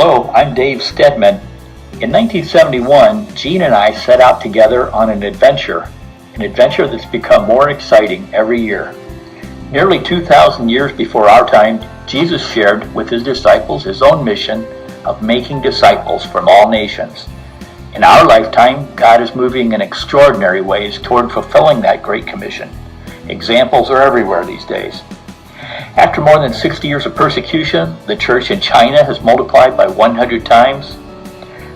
Hello, I'm Dave Stedman. In 1971, Gene and I set out together on an adventure that's become more exciting every year. Nearly 2,000 years before our time, Jesus shared with his disciples his own mission of making disciples from all nations. In our lifetime, God is moving in extraordinary ways toward fulfilling that great commission. Examples are everywhere these days. After more than 60 years of persecution, the church in China has multiplied by 100 times.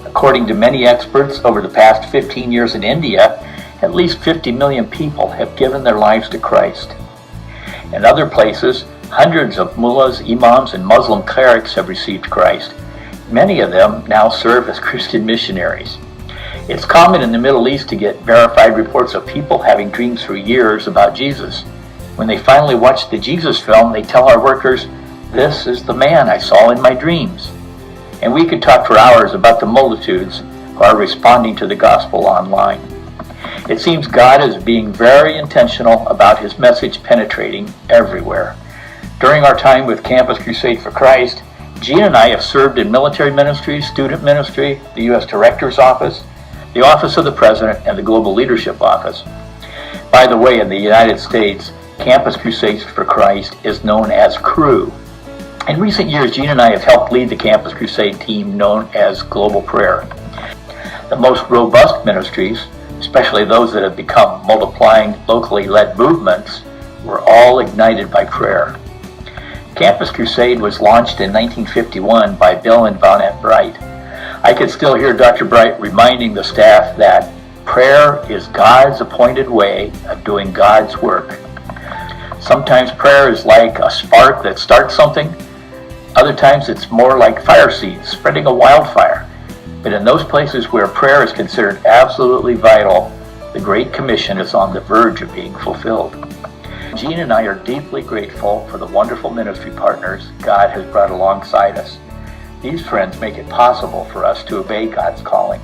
According to many experts, over the past 15 years in India, at least 50 million people have given their lives to Christ. In other places, hundreds of mullahs, imams, and Muslim clerics have received Christ. Many of them now serve as Christian missionaries. It's common in the Middle East to get verified reports of people having dreams for years about Jesus. When they finally watch the Jesus film, they tell our workers, "This is the man I saw in my dreams." And we could talk for hours about the multitudes who are responding to the gospel online. It seems God is being very intentional about his message penetrating everywhere. During our time with Campus Crusade for Christ, Gene and I have served in military ministry, student ministry, the U.S. Director's Office, the Office of the President, and the Global Leadership Office. By the way, in the United States, Campus Crusade for Christ is known as CRU. In recent years, Gene and I have helped lead the Campus Crusade team known as Global Prayer. The most robust ministries, especially those that have become multiplying locally led movements, were all ignited by prayer. Campus Crusade was launched in 1951 by Bill and Vonette Bright. I could still hear Dr. Bright reminding the staff that prayer is God's appointed way of doing God's work. Sometimes prayer is like a spark that starts something. Other times it's more like fire seeds spreading a wildfire. But in those places where prayer is considered absolutely vital, the Great Commission is on the verge of being fulfilled. Gene and I are deeply grateful for the wonderful ministry partners God has brought alongside us. These friends make it possible for us to obey God's calling.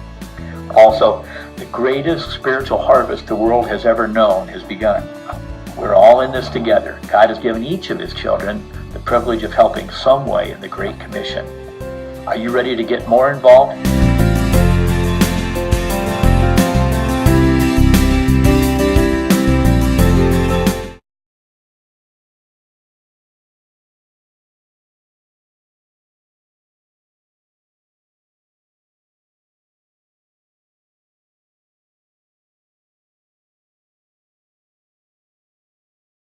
Also, the greatest spiritual harvest the world has ever known has begun. We're all in this together. God has given each of his children the privilege of helping some way in the Great Commission. Are you ready to get more involved?